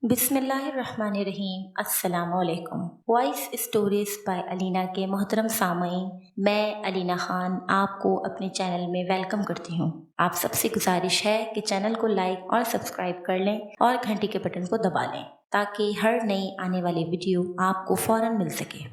बिस्मिल्लाहिर्रहमानिर्रहीम। अस्सलाम वालेकुम। वॉइस स्टोरीज बाय अलीना के मोहतरम सामईन, मैं अलीना ख़ान आपको अपने चैनल में वेलकम करती हूँ। आप सबसे गुजारिश है कि चैनल को लाइक और सब्सक्राइब कर लें और घंटी के बटन को दबा लें ताकि हर नई आने वाली वीडियो आपको फ़ौरन मिल सके।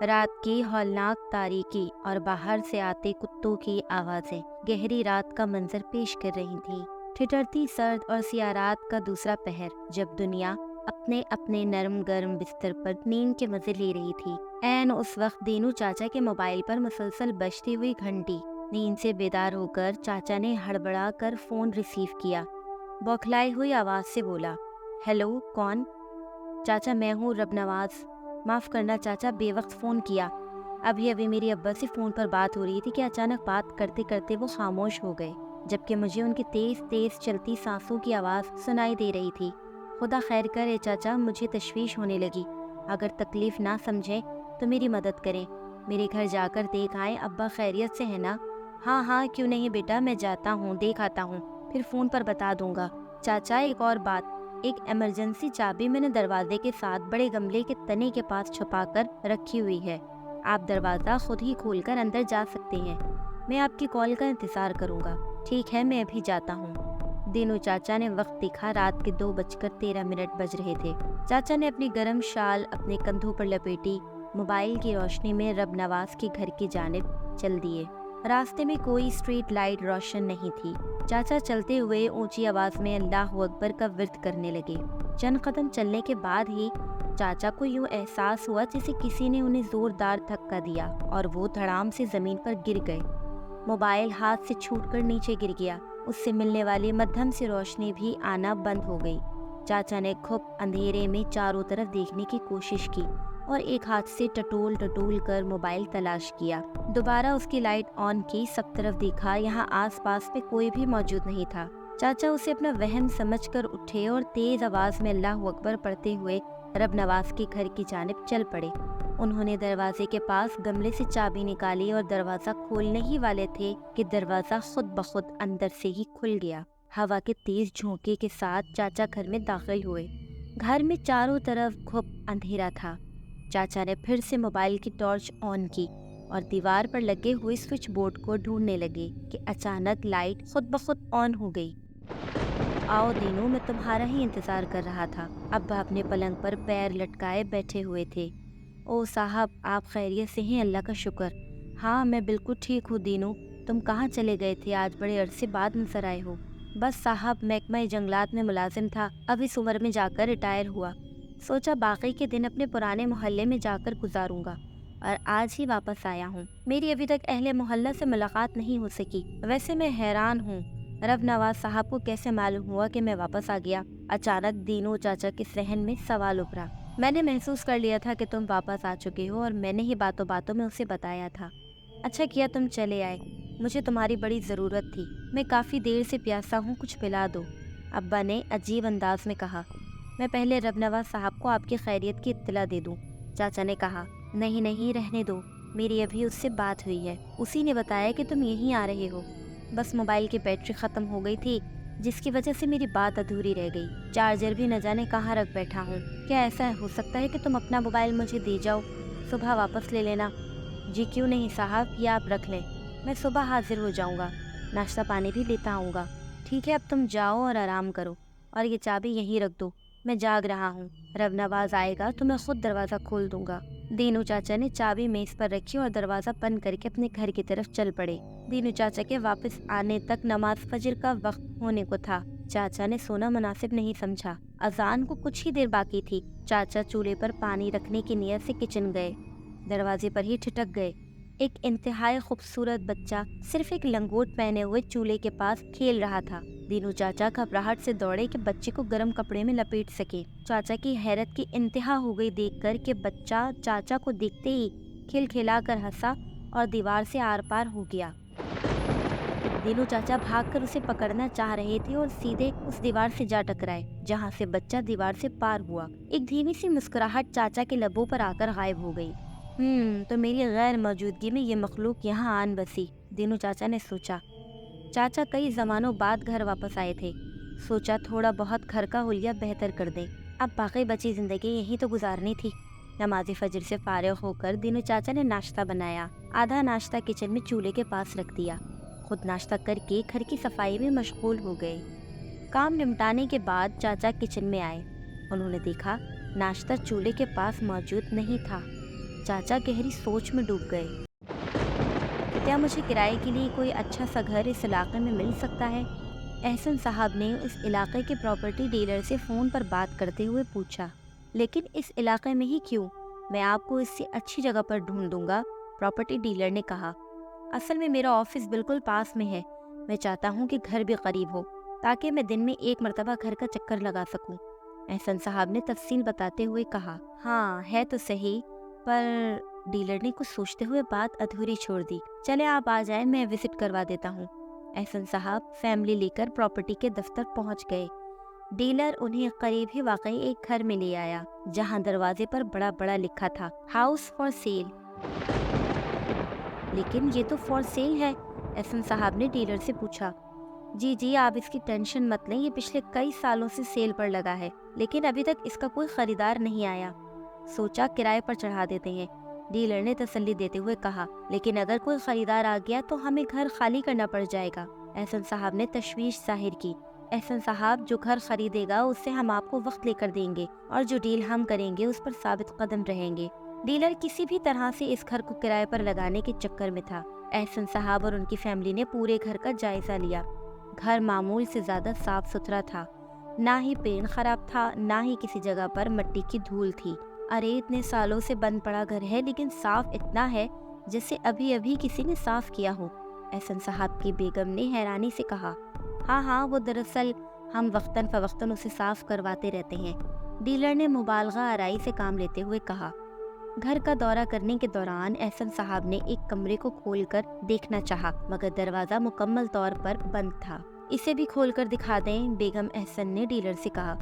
रात की हौलनाक तारीकी और बाहर से आते कुत्तों की आवाज़ें गहरी रात का मंजर पेश कर रही थीं। ठिठुरती सर्द और सियाह रात का दूसरा पहर, जब दुनिया अपने अपने नरम गर्म बिस्तर पर नींद के मजे ले रही थी। ऐन उस वक्त दीनू चाचा के मोबाइल पर मुसलसल बजती हुई घंटी। नींद से बेदार होकर चाचा ने हड़बड़ा कर फ़ोन रिसीव किया। बौखलाई हुई आवाज़ से बोला, हेलो, कौन? चाचा, मैं हूँ रब नवाज। माफ़ करना चाचा, बेवक्त फ़ोन किया। अभी अभी मेरी अब्बा से फ़ोन पर बात हो रही थी कि अचानक बात करते करते वो खामोश हो गए, जबकि मुझे उनकी तेज़ तेज़ चलती सांसों की आवाज़ सुनाई दे रही थी। खुदा खैर करे चाचा, मुझे तशवीश होने लगी। अगर तकलीफ़ ना समझें तो मेरी मदद करें। मेरे घर जाकर देख आएँ, अब्बा खैरियत से है ना? हाँ हाँ, क्यों नहीं बेटा, मैं जाता हूँ, देख आता हूँ, फिर फ़ोन पर बता दूँगा। चाचा, एक और बात, एक इमरजेंसी चाबी मैंने दरवाजे के साथ बड़े गमले के तने के पास छुपा कर रखी हुई है। आप दरवाज़ा खुद ही खोलकर अंदर जा सकते हैं। मैं आपकी कॉल का इंतज़ार करूँगा। ठीक है, मैं अभी जाता हूँ। दीनू चाचा ने वक्त देखा, रात के 2:13 बज रहे थे। चाचा ने अपनी गर्म शाल अपने कंधों पर लपेटी मोबाइल की रोशनी में रब नवाज के घर की जानिब चल दिए। रास्ते में कोई स्ट्रीट लाइट रोशन नहीं थी। चाचा चलते हुए ऊंची आवाज में अल्लाह अकबर का विर्द करने लगे। चंद कदम चलने के बाद ही चाचा को यूं एहसास हुआ जैसे किसी ने उन्हें जोरदार धक्का दिया और वो धड़ाम से जमीन पर गिर गए। मोबाइल हाथ से छूटकर नीचे गिर गया। उससे मिलने वाली मध्यम सी रोशनी भी आना बंद हो गई। चाचा ने खूब अंधेरे में चारों तरफ देखने की कोशिश की और एक हाथ से टटोल टटोल कर मोबाइल तलाश किया। दोबारा उसकी लाइट ऑन की, सब तरफ देखा, यहाँ आसपास में कोई भी मौजूद नहीं था। चाचा उसे अपना वहम समझकर उठे और तेज आवाज में अल्लाह अकबर पढ़ते हुए रब नवाज के घर की जानिब चल पड़े। उन्होंने दरवाजे के पास गमले से चाबी निकाली और दरवाजा खोलने ही वाले थे कि दरवाजा खुद ब खुद अंदर से ही खुल गया। हवा के तेज झोंके के साथ चाचा घर में दाखिल हुए। घर में चारों तरफ खूब अंधेरा था। चाचा ने फिर से मोबाइल की टॉर्च ऑन की और दीवार पर लगे हुए स्विच बोर्ड को ढूंढने लगे कि अचानक लाइट खुद ब खुद ऑन हो गई। आओ दीनू, मैं तुम्हारा ही इंतजार कर रहा था। अब्बा अपने पलंग पर पैर लटकाए बैठे हुए थे। ओ साहब, आप खैरियत से हैं? अल्लाह का शुक्र। हाँ, मैं बिल्कुल ठीक हूँ दीनू। तुम कहाँ चले गए थे? आज बड़े अरसे बाद नजर आए हो। बस साहब, महकमा जंगलात में मुलाजिम था, अब इस उम्र में जाकर रिटायर हुआ। सोचा बाकी के दिन अपने पुराने मोहल्ले में जाकर गुजारूंगा और आज ही वापस आया हूँ। मेरी अभी तक अहले मोहल्ला से मुलाकात नहीं हो सकी। वैसे मैं हैरान हूँ, रब नवाज साहब को कैसे मालूम हुआ कि मैं वापस आ गया? अचानक दीनू चाचा के सहन में सवाल उभरा। मैंने महसूस कर लिया था कि तुम वापस आ चुके हो और मैंने ही बातों बातों में उसे बताया था। अच्छा किया तुम चले आए, मुझे तुम्हारी बड़ी ज़रूरत थी। मैं काफ़ी देर से प्यासा हूँ, कुछ पिला दो, अब्बा ने अजीब अंदाज में कहा। मैं पहले रब नवाज साहब को आपकी खैरियत की इत्तला दे दूँ, चाचा ने कहा। नहीं नहीं, रहने दो, मेरी अभी उससे बात हुई है। उसी ने बताया कि तुम यहीं आ रहे हो। बस मोबाइल की बैटरी ख़त्म हो गई थी, जिसकी वजह से मेरी बात अधूरी रह गई। चार्जर भी न जाने कहाँ रख बैठा हूँ। क्या ऐसा हो सकता है कि तुम अपना मोबाइल मुझे दे जाओ, सुबह वापस ले लेना? जी क्यों नहीं साहब, ये आप रख लें, मैं सुबह हाजिर हो जाऊँगा, नाश्ता पानी भी लेता आऊँगा। ठीक है, अब तुम जाओ और आराम करो और ये चाबी यहीं रख दो, मैं जाग रहा हूँ। रब नवाज आएगा तो मैं खुद दरवाज़ा खोल दूंगा। दीनू चाचा ने चाबी मेज़ पर रखी और दरवाज़ा बंद करके अपने घर की तरफ चल पड़े। दीनू चाचा के वापस आने तक नमाज फजर का वक्त होने को था। चाचा ने सोना मुनासिब नहीं समझा। अजान को कुछ ही देर बाकी थी। चाचा चूल्हे पर पानी रखने की नीयत से किचन गए। दरवाजे पर ही ठिठक गए। एक इंतहाई खूबसूरत बच्चा सिर्फ एक लंगोट पहने हुए चूल्हे के पास खेल रहा था। दीनू चाचा घबराहट से दौड़े कि बच्चे को गर्म कपड़े में लपेट सके। चाचा की हैरत की इंतहा हो गई देखकर कि बच्चा चाचा को देखते ही खिलखिलाकर हंसा और दीवार से आर पार हो गया। दीनू चाचा भागकर उसे पकड़ना चाह रहे थे और सीधे उस दीवार से जा टकराए जहाँ से बच्चा दीवार से पार हुआ। एक धीमी सी मुस्कुराहट चाचा के लबों पर आकर गायब हो गई। तो मेरी गैर मौजूदगी में ये मखलूक यहाँ आन बसी, दीनू चाचा ने सोचा। चाचा कई जमानों बाद घर वापस आए थे। सोचा थोड़ा बहुत घर का हुलिया बेहतर कर दें। अब बाकी बची जिंदगी यहीं तो गुजारनी थी। नमाज़े फजर से फारिग होकर दीनू चाचा ने नाश्ता बनाया। आधा नाश्ता किचन में चूल्हे के पास रख दिया। खुद नाश्ता करके घर की सफाई में मशगूल हो गए। काम निपटाने के बाद चाचा किचन में आए। उन्होंने देखा नाश्ता चूल्हे के पास मौजूद नहीं था। चाचा गहरी सोच में डूब गए। क्या मुझे किराए के लिए कोई अच्छा सा घर इस इलाके में मिल सकता है? एहसन साहब ने उस इलाके के प्रॉपर्टी डीलर से फ़ोन पर बात करते हुए पूछा। लेकिन इस इलाके में ही क्यों? मैं आपको इससे अच्छी जगह पर ढूंढ दूंगा, प्रॉपर्टी डीलर ने कहा। असल में मेरा ऑफिस बिल्कुल पास में है। मैं चाहता हूँ कि घर भी करीब हो ताकि मैं दिन में एक मरतबा घर का चक्कर लगा सकूं। एहसन साहब ने तफसील बताते हुए कहा। हाँ है तो सही, पर डीलर ने कुछ सोचते हुए बात अधूरी छोड़ दी। चले आप आ जाएं, मैं विजिट करवा देता हूँ। एहसन साहब फैमिली लेकर प्रॉपर्टी के दफ्तर पहुँच गए। डीलर उन्हें करीब ही वाकई एक घर में ले आया जहाँ दरवाजे पर बड़ा बड़ा लिखा था हाउस फॉर सेल। लेकिन ये तो फॉर सेल है, एहसन साहब ने डीलर से पूछा। जी जी आप इसकी टेंशन मत लें, ये पिछले कई सालों से सेल पर लगा है, लेकिन अभी तक इसका कोई खरीदार नहीं आया। सोचा किराए पर चढ़ा देते हैं, डीलर ने तसल्ली देते हुए कहा। लेकिन अगर कोई खरीदार आ गया तो हमें घर खाली करना पड़ जाएगा। एहसन साहब ने तशवीश जाहिर की। एहसन साहब जो घर खरीदेगा उससे हम आपको वक्त लेकर देंगे और जो डील हम करेंगे उस पर साबित कदम रहेंगे। डीलर किसी भी तरह से इस घर को किराए पर लगाने के चक्कर में था। एहसन साहब और उनकी फैमिली ने पूरे घर का जायजा लिया। घर मामूल से ज्यादा साफ सुथरा था। ना ही पेंट खराब था, ना ही किसी जगह पर मिट्टी की धूल थी। अरे इतने सालों से बंद पड़ा घर है, लेकिन साफ इतना है जैसे अभी अभी किसी ने साफ किया हो। एहसन साहब की बेगम ने हैरानी से कहा। हाँ वो दरअसल हम वक्तन फवक्तन उसे साफ करवाते रहते हैं, डीलर ने मुबालगा आराई से काम लेते हुए कहा। घर का दौरा करने के दौरान एहसन साहब ने एक कमरे को खोलकर देखना चाहा, मगर दरवाजा मुकम्मल तौर पर बंद था। इसे भी खोलकर दिखा दें, बेगम एहसन ने डीलर से कहा।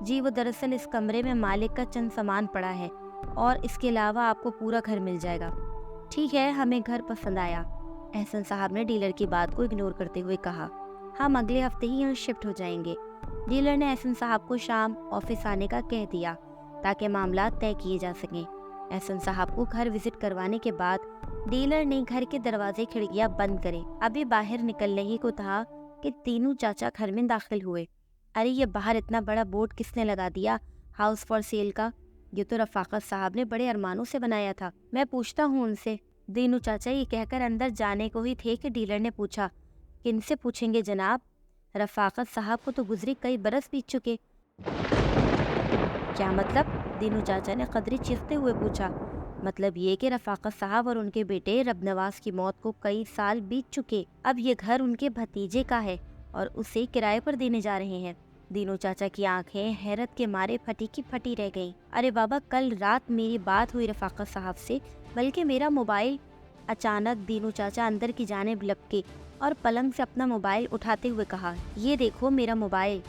जी वो दरअसल इस कमरे में मालिक का चंद सामान पड़ा है और इसके अलावा आपको पूरा घर मिल जाएगा। ठीक है, हमें घर पसंद आया, एहसन साहब ने डीलर की बात को इग्नोर करते हुए कहा। हम अगले हफ्ते ही यहाँ शिफ्ट हो जाएंगे। डीलर ने एहसन साहब को शाम ऑफिस आने का कह दिया ताकि मामला तय किए जा सकें। एहसन साहब को घर विजिट करवाने के बाद डीलर ने घर के दरवाजे खिड़कियां बंद करें। अभी बाहर निकलने ही को था कि तीनों चाचा घर में दाखिल हुए। अरे ये बाहर इतना बड़ा बोर्ड किसने लगा दिया हाउस फॉर सेल का? ये तो रफाकत साहब ने बड़े अरमानों से बनाया था, मैं पूछता हूँ उनसे। दीनू चाचा ये कहकर अंदर जाने को ही थे कि डीलर ने पूछा। किनसे पूछेंगे जनाब? रफाकत साहब को तो गुजरे कई बरस बीत चुके। क्या मतलब? दीनू चाचा ने कदरी चीखते हुए पूछा। मतलब ये कि रफाकत साहब और उनके बेटे रबनवाज की मौत को कई साल बीत चुके। अब ये घर उनके भतीजे का है और उसे किराए पर देने जा रहे हैं। दीनू चाचा की आंखें हैरत के मारे फटी की फटी रह गईं। अरे बाबा, कल रात मेरी बात हुई रफाकत साहब से, बल्कि मेरा मोबाइल। अचानक दीनू चाचा अंदर की जानिब लपके और पलंग से अपना मोबाइल उठाते हुए कहा, ये देखो मेरा मोबाइल।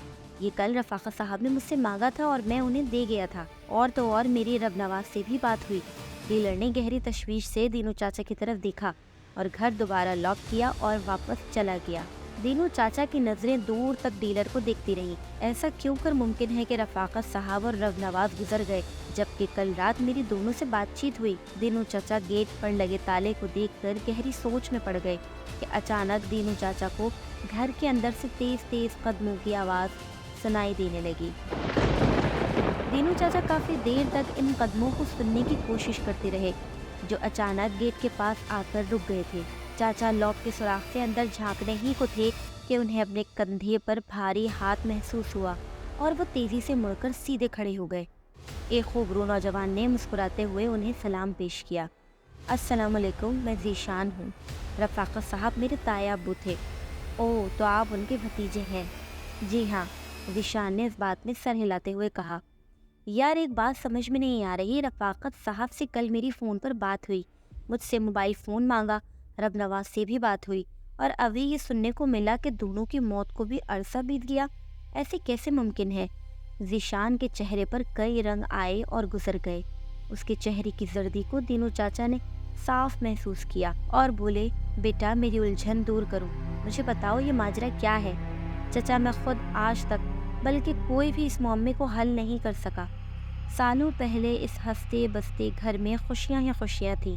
ये कल रफाकत साहब ने मुझसे मांगा था और मैं उन्हें दे गया था। और तो और मेरी रबनवाज से भी बात हुई। डीलर ने गहरी तशवीश से दीनू चाचा की तरफ देखा और घर दोबारा लॉक किया और वापस चला गया। दीनू चाचा की नजरें दूर तक डीलर को देखती रहीं। ऐसा क्यों कर मुमकिन है कि रफाकत साहब और रबनवाज गुजर गए जबकि कल रात मेरी दोनों से बातचीत हुई? दीनू चाचा गेट पर लगे ताले को देखकर गहरी सोच में पड़ गए कि अचानक दीनू चाचा को घर के अंदर से तेज तेज कदमों की आवाज सुनाई देने लगी। दीनू चाचा काफी देर तक इन कदमों को सुनने की कोशिश करते रहे जो अचानक गेट के पास आकर रुक गए थे। चाचा लॉक के सुराख से अंदर झांकने ही को थे कि उन्हें अपने कंधे पर भारी हाथ महसूस हुआ और वो तेजी से मुड़कर सीधे खड़े हो गए। एक खूबरू नौजवान ने मुस्कुराते हुए उन्हें सलाम पेश किया। अस्सलाम वालेकुम, मैं ज़ीशान हूँ। रफाकत साहब मेरे ताया अब्बू थे। ओह, तो आप उनके भतीजे हैं? जी हाँ, ज़ीशान ने इस बात में सर हिलाते हुए कहा। यार एक बात समझ में नहीं आ रही, रफाकत साहब से कल मेरी फ़ोन पर बात हुई, मुझसे मोबाइल फ़ोन मांगा, रबनवाज से भी बात हुई और अभी ये सुनने को मिला कि दोनों की मौत को भी अरसा बीत गया। ऐसे कैसे मुमकिन है? ज़ीशान के चेहरे पर कई रंग आए और गुजर गए। उसके चेहरे की जर्दी को दीनू चाचा ने साफ महसूस किया और बोले, बेटा मेरी उलझन दूर करो, مجھے بتاؤ یہ ماجرا کیا ہے؟ چچا میں خود آج تک بلکہ کوئی بھی اس معمے کو حل نہیں کر سکا۔ سالوں پہلے اس ہنستے بستے گھر میں خوشیاں ہی خوشیاں تھیں،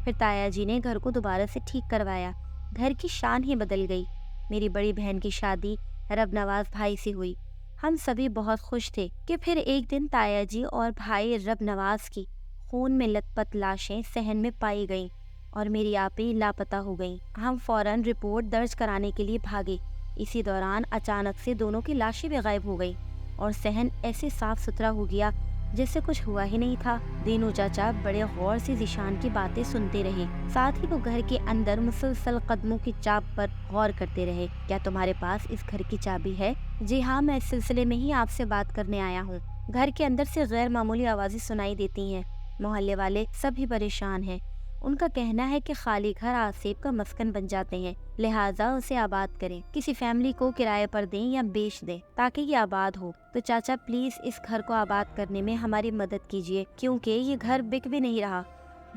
پھر تایا جی نے گھر کو دوبارہ سے ٹھیک کروایا، گھر کی شان ہی بدل گئی۔ میری بڑی بہن کی شادی رب نواز بھائی سے ہوئی، ہم سبھی بہت خوش تھے کہ پھر ایک دن تایا جی اور بھائی رب نواز کی خون میں لت پت لاشیں صحن میں پائی گئیں اور میری آپی لاپتہ ہو گئیں۔ ہم فوراً رپورٹ درج کرانے کے لیے بھاگے۔ اسی دوران اچانک سے دونوں کی لاشیں بھی غائب ہو گئیں اور صحن ایسے صاف ستھرا ہو گیا جیسے کچھ ہوا ہی نہیں تھا۔ دینو چاچا بڑے غور سے ذیشان کی باتیں سنتے رہے، ساتھ ہی وہ گھر کے اندر مسلسل قدموں کی چاپ پر غور کرتے رہے۔ کیا تمہارے پاس اس گھر کی چابی ہے؟ جی ہاں، میں اس سلسلے میں ہی آپ سے بات کرنے آیا ہوں۔ گھر کے اندر سے غیر معمولی آوازیں سنائی دیتی ہیں، محلے والے سبھی پریشان ہیں۔ ان کا کہنا ہے کہ خالی گھر آسیب کا مسکن بن جاتے ہیں، لہٰذا اسے آباد کریں، کسی فیملی کو کرائے پر دیں یا بیچ دیں تاکہ یہ آباد ہو۔ تو چاچا پلیز اس گھر کو آباد کرنے میں ہماری مدد کیجیے، کیونکہ یہ گھر بک بھی نہیں رہا۔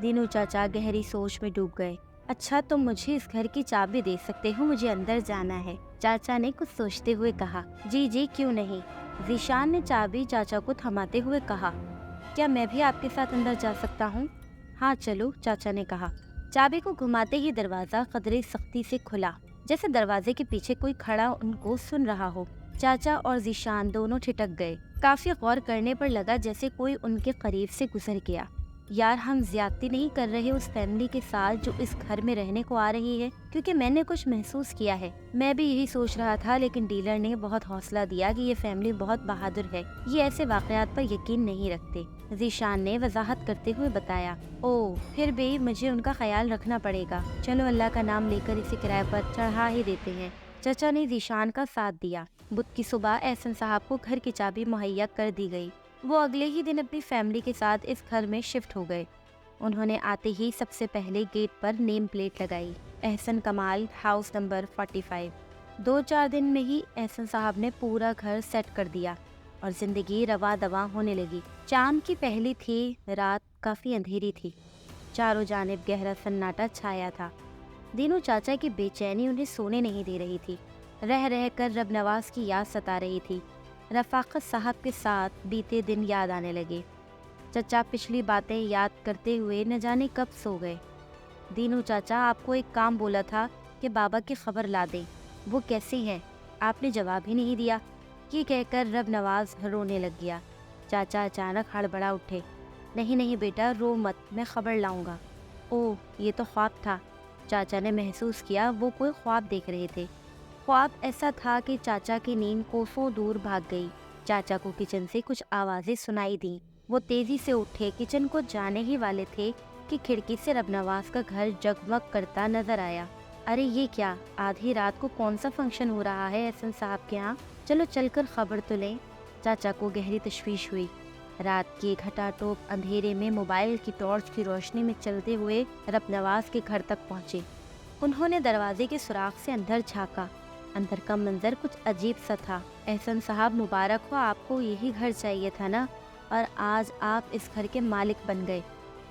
دینو چاچا گہری سوچ میں ڈوب گئے۔ اچھا تم مجھے اس گھر کی چابی دے سکتے ہو، مجھے اندر جانا ہے، چاچا نے کچھ سوچتے ہوئے کہا۔ جی جی کیوں نہیں، ذیشان نے چابی چاچا کو تھماتے ہوئے کہا۔ کیا میں بھی آپ کے ساتھ اندر جا سکتا ہوں؟ ہاں چلو، چاچا نے کہا۔ چابی کو گھماتے ہی دروازہ قدرے سختی سے کھلا، جیسے دروازے کے پیچھے کوئی کھڑا ان کو سن رہا ہو۔ چاچا اور ذیشان دونوں ٹھٹک گئے۔ کافی غور کرنے پر لگا جیسے کوئی ان کے قریب سے گزر گیا۔ یار ہم زیادتی نہیں کر رہے اس فیملی کے ساتھ جو اس گھر میں رہنے کو آ رہی ہے؟ کیونکہ میں نے کچھ محسوس کیا ہے۔ میں بھی یہی سوچ رہا تھا، لیکن ڈیلر نے بہت حوصلہ دیا کہ یہ فیملی بہت بہادر ہے، یہ ایسے واقعات پر یقین نہیں رکھتے۔ ذیشان نے وضاحت کرتے ہوئے بتایا۔ اوہ، پھر بھی مجھے ان کا خیال رکھنا پڑے گا، چلو اللہ کا نام لے کر اسے کرائے پر چڑھا ہی دیتے ہیں۔ چچا نے ذیشان کا ساتھ دیا۔ بدھ کی صبح احسن صاحب کو گھر کی چابی مہیا کر دی گئی۔ وہ اگلے ہی دن اپنی فیملی کے ساتھ اس گھر میں شفٹ ہو گئے۔ انہوں نے آتے ہی سب سے پہلے گیٹ پر نیم پلیٹ لگائی، احسن کمال ہاؤس نمبر 45۔ 2-4 دن میں ہی احسن صاحب نے پورا گھر سیٹ کر دیا اور زندگی رواں دواں ہونے لگی۔ چاند کی پہلی تھی، رات کافی اندھیری تھی، چاروں جانب گہرا سناٹا چھایا تھا۔ دینو چاچا کی بے چینی انہیں سونے نہیں دے رہی تھی، رہ رہ کر رب نواز کی یاد ستا رہی تھی۔ رفاقت صاحب کے ساتھ بیتے دن یاد آنے لگے۔ چچا پچھلی باتیں یاد کرتے ہوئے نہ جانے کب سو گئے۔ دینو چاچا آپ کو ایک کام بولا تھا کہ بابا کی خبر لا دیں، وہ کیسے ہیں؟ آپ نے جواب ہی نہیں دیا، یہ کہہ کر رب نواز رونے لگ گیا۔ چاچا اچانک ہڑبڑا اٹھے۔ نہیں نہیں بیٹا رو مت، میں خبر لاؤں گا۔ اوہ یہ تو خواب تھا۔ چاچا نے محسوس کیا وہ کوئی خواب دیکھ رہے تھے۔ خواب ایسا تھا کہ چاچا کی نیند کوسوں دور بھاگ گئی۔ چاچا کو کچن سے کچھ آوازیں سنائی دیں۔ وہ تیزی سے اٹھے، کچن کو جانے ہی والے تھے کہ کھڑکی سے رب نواز کا گھر جگمگ کرتا نظر آیا۔ ارے یہ کیا، آدھی رات کو کون سا فنکشن ہو رہا ہے احسن صاحب کے ہاں؟ چلو چل کر خبر تو لیں۔ چاچا کو گہری تشویش ہوئی۔ رات کے گھٹا ٹوپ اندھیرے میں موبائل کی ٹارچ کی روشنی میں چلتے ہوئے رب نواز کے گھر تک پہنچے۔ انہوں نے دروازے کے سوراخ سے اندر جھانکا۔ اندر کا منظر کچھ عجیب سا تھا۔ احسن صاحب مبارک ہو، آپ کو یہی گھر چاہیے تھا نا، اور آج آپ اس گھر کے مالک بن گئے۔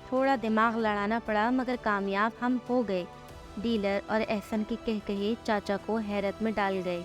تھوڑا دماغ لڑانا پڑا مگر کامیاب ہم ہو گئے۔ ڈیلر اور احسن کے کہے چاچا کو حیرت میں ڈال گئے۔